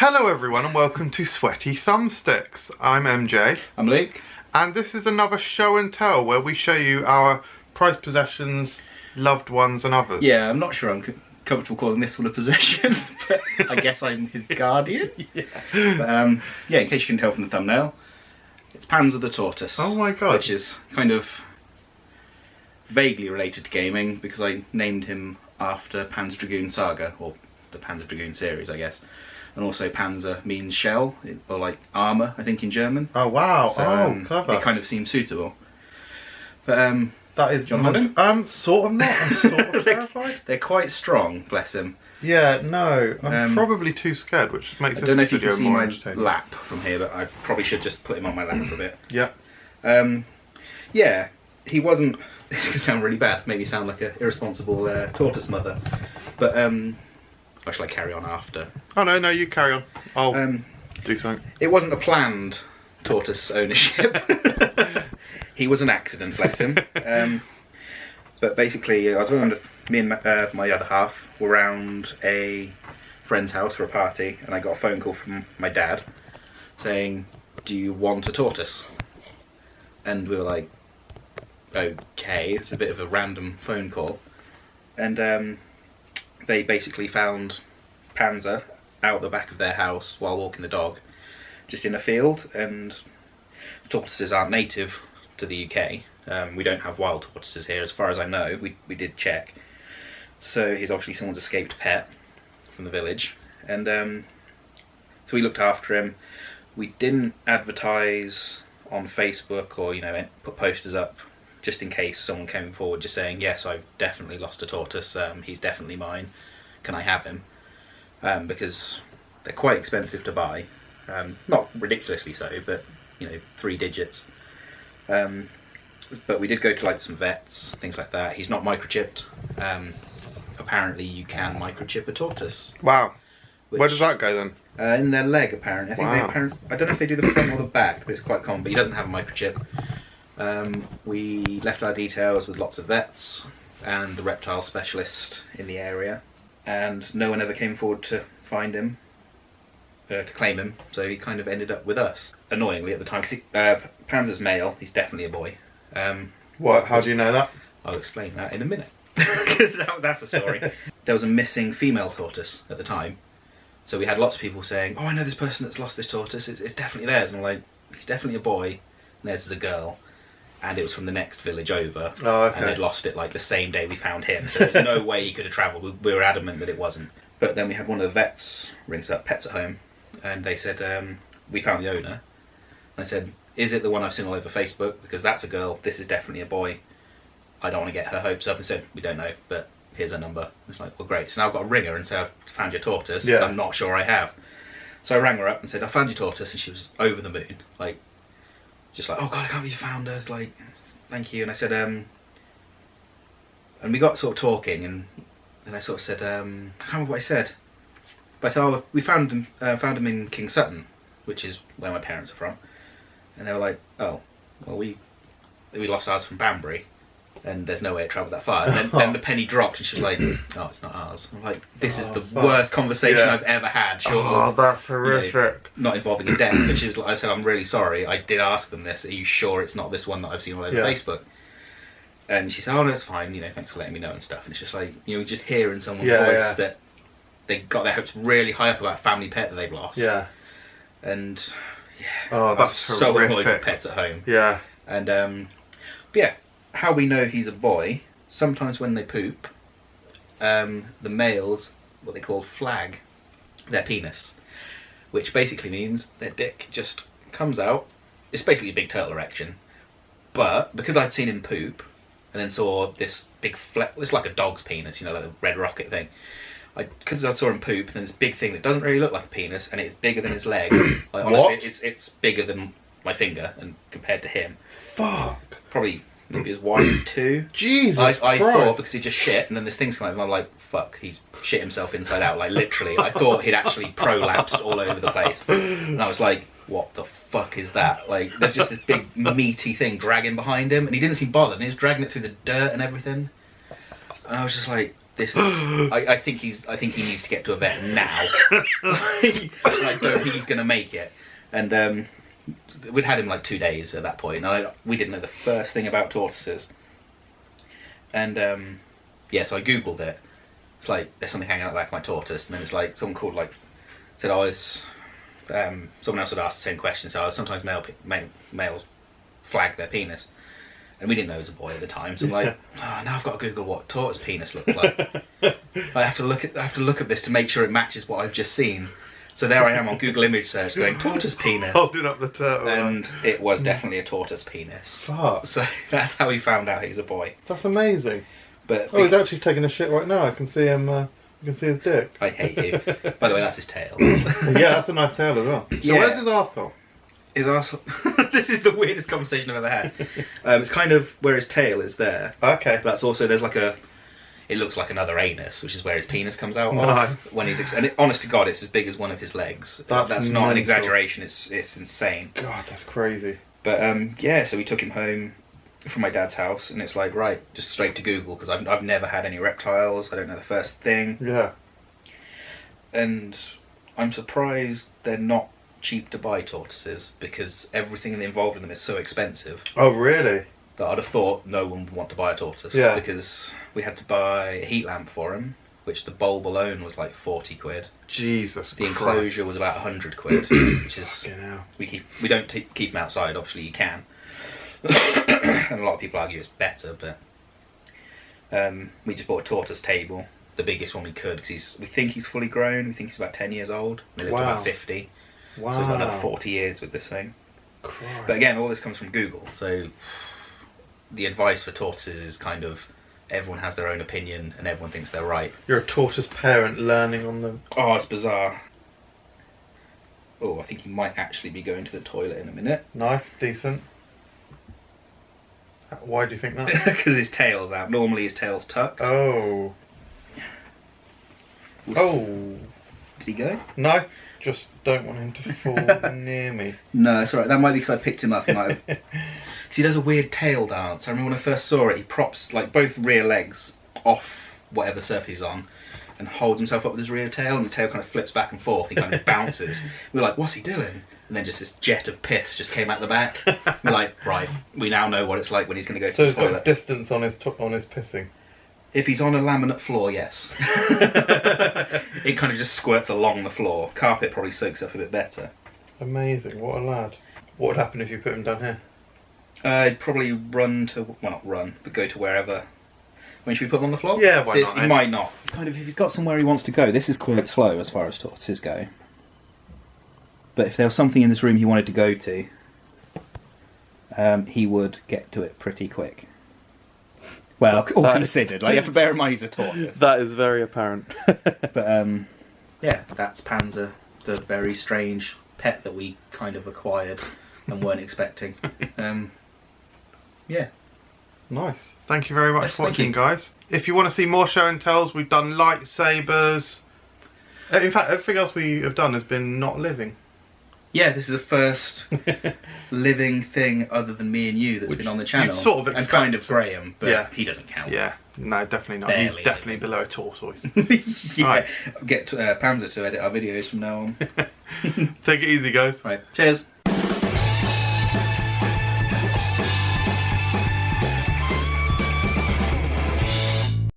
Hello everyone and welcome to Sweaty Thumbsticks. I'm MJ. I'm Luke. And this is another show and tell where we show you our prized possessions, loved ones and others. Yeah, I'm not sure I'm comfortable calling this one a possession, but I guess I'm his guardian. Yeah. But, yeah, in case you can tell from the thumbnail, it's Panzer the Tortoise. Oh my god. Which is kind of vaguely related to gaming because I named him after Panzer Dragoon Saga, or the Panzer Dragoon series, I guess. And also Panzer means shell, or like armour, I think, in German. Oh wow, So, clever. It kind of seems suitable. But that is John Holden? Sort of not. I'm sort of terrified. They're quite strong, bless him. Yeah, no. I'm probably too scared, which makes I don't know if you video can see more my entertaining. lap from here, but I probably should just put him on my lap for a bit. Yeah. Yeah, he wasn't... This could sound really bad, make me sound like an irresponsible tortoise mother. But, or shall I carry on after? Oh no, you carry on. I'll do something. It wasn't a planned tortoise ownership. He was an accident, bless him. But basically, I was around, me and my other half were around a friend's house for a party, and I got a phone call from my dad saying, "Do you want a tortoise?" And we were like, okay, it's a bit of a random phone call. And they basically found Panzer out the back of their house while walking the dog, just in a field, and tortoises aren't native to the UK. We don't have wild tortoises here, as far as I know. We did check. So he's obviously someone's escaped pet from the village. And so we looked after him. We didn't advertise on Facebook or, put posters up just in case someone came forward just saying, yes, I've definitely lost a tortoise, he's definitely mine, can I have him? Because they're quite expensive to buy. Not ridiculously so, but 3 digits. But we did go to like some vets, things like that. He's not microchipped. Apparently you can microchip a tortoise. Wow. Where does that go then? In their leg, apparently. I think I don't know if they do the front or the back, but it's quite common. But he doesn't have a microchip. We left our details with lots of vets and the reptile specialist in the area, and no one ever came forward to find him, to claim him, so he kind of ended up with us, annoyingly at the time, because Panzer's male, he's definitely a boy. What? How do you know that? I'll explain that in a minute, because that's a story. There was a missing female tortoise at the time, so we had lots of people saying, oh, I know this person that's lost this tortoise, it's definitely theirs, and I'm like, he's definitely a boy, and theirs is a girl. And it was from the next village over. Oh, okay. And they'd lost it like the same day we found him, so there's no way he could have travelled. We were adamant that it wasn't. But then we had one of the vets rings up Pets at Home, and they said, we found the owner. And I said, is it the one I've seen all over Facebook? Because that's a girl, this is definitely a boy. I don't want to get her hopes up. And said, we don't know, but here's her number. It's like, well, great. So now I've got to ring her and say, I've found your tortoise. Yeah. I'm not sure I have. So I rang her up and said, I found your tortoise, and she was over the moon. Like, just like, oh god, I can't believe you found her. Like, thank you. And I said, and we got sort of talking, and I sort of said, I can't remember what I said. But I said, oh, we found him in King Sutton, which is where my parents are from. And they were like, oh, well, we lost ours from Banbury, and there's no way it travelled that far. And then the penny dropped, and she was like, oh, it's not ours. I'm like, this is the worst conversation I've ever had. That's horrific. Not involving a death, which is, like I said, I'm really sorry. I did ask them this. Are you sure it's not this one that I've seen all over Facebook? And she said, oh, no, it's fine. Thanks for letting me know and stuff. And it's just like, just hearing someone's voice that they got their hopes really high up about a family pet that they've lost. Yeah. And, that's so annoyed with Pets at Home. Yeah. And, but yeah, how we know he's a boy, sometimes when they poop, the males, what they call flag their penis, which basically means their dick just comes out. It's basically a big turtle erection, but because I'd seen him poop and then saw this big it's like a dog's penis, like the red rocket thing. Because I saw him poop, and then this big thing that doesn't really look like a penis, and it's bigger than his leg. Like, honestly, it's bigger than my finger, and compared to him, fuck, probably maybe as wide as 2. Jesus I thought, because he just shit, and then this thing's coming, and I'm like, fuck, he's shit himself inside out, like literally. I thought he'd actually prolapsed all over the place, and I was like, what the fuck is that? Like, there's just this big meaty thing dragging behind him, and he didn't seem bothered, and he was dragging it through the dirt and everything, and I was just like, this is. I think he needs to get to a vet now. I don't think he's going to make it. And we'd had him like 2 days at that point, and we didn't know the first thing about tortoises. And so I googled it. It's like there's something hanging out the back of my tortoise, and then it's like someone called said I was. Someone else had asked the same question. So sometimes males flag their penis, and we didn't know it was a boy at the time. So I'm like, now I've got to Google what tortoise penis looks like. I have to look at this to make sure it matches what I've just seen. So there I am on Google image search going tortoise penis, holding up the turtle, and it was definitely a tortoise penis. Fuck. So that's how we found out he's a boy. That's amazing. But he's actually taking a shit right now. I can see him. You can see his dick. I hate you. By the way, that's his tail. Yeah, that's a nice tail as well. So where's his arsehole? His arsehole. This is the weirdest conversation I've ever had. It's kind of where his tail is there. Okay. But that's also there's like a. It looks like another anus, which is where his penis comes out nice. of when he's. Honest to God, it's as big as one of his legs. That's not an exaggeration. It's insane. God, that's crazy. But so we took him home from my dad's house, and it's like, right, just straight to Google, because I've never had any reptiles. I don't know the first thing. Yeah. And I'm surprised they're not cheap to buy tortoises, because everything involved in them is so expensive. Oh, really? That I'd have thought no one would want to buy a tortoise. Yeah. Because we had to buy a heat lamp for him, which the bulb alone was like 40 quid. Jesus The enclosure was about 100 quid, which is... We don't keep them outside, obviously you can. And a lot of people argue it's better, but we just bought a tortoise table, the biggest one we could, because we think he's fully grown. We think he's about 10 years old. He lived to about 50. Wow. So we've got another 40 years with this thing. Christ. But again, all this comes from Google, so the advice for tortoises is kind of everyone has their own opinion and everyone thinks they're right. You're a tortoise parent learning on them. Oh, it's bizarre. Oh, I think he might actually be going to the toilet in a minute. Nice, decent. Why do you think that? Because his tail's out. Normally his tail's tucked. Oh. Oh. Did he go? No, just don't want him to fall near me. No, it's alright. That might be because I picked him up. He might have... he does a weird tail dance. I remember when I first saw it, he props like both rear legs off whatever surface he's on and holds himself up with his rear tail, and the tail kind of flips back and forth. He kind of bounces. We were like, what's he doing? And then just this jet of piss just came out the back. We're like, right, we now know what it's like when he's going to go to the toilet. So he's got distance on his pissing? If he's on a laminate floor, yes. It kind of just squirts along the floor. Carpet probably soaks up a bit better. Amazing, what a lad. What would happen if you put him down here? I'd probably run to, well not run, but go to wherever. When should we put him on the floor? Yeah, why not? He might not. Kind of, if he's got somewhere he wants to go, this is quite slow as far as tortoises go. But if there was something in this room he wanted to go to, he would get to it pretty quick. Well, all considered. Like, you have to bear in mind he's a tortoise. That is very apparent. But, yeah, that's Panzer, the very strange pet that we kind of acquired and weren't expecting. Yeah. Nice. Thank you very much for watching, guys. If you want to see more show and tells, we've done lightsabers. In fact, everything else we have done has been not living. Yeah, this is the first living thing other than me and you that's been on the channel. Sort of and kind of Graham, but he doesn't count. Yeah, no, definitely not. Barely He's definitely below a tortoise. Yeah, right. Get Panzer to edit our videos from now on. Take it easy, guys. Right, cheers.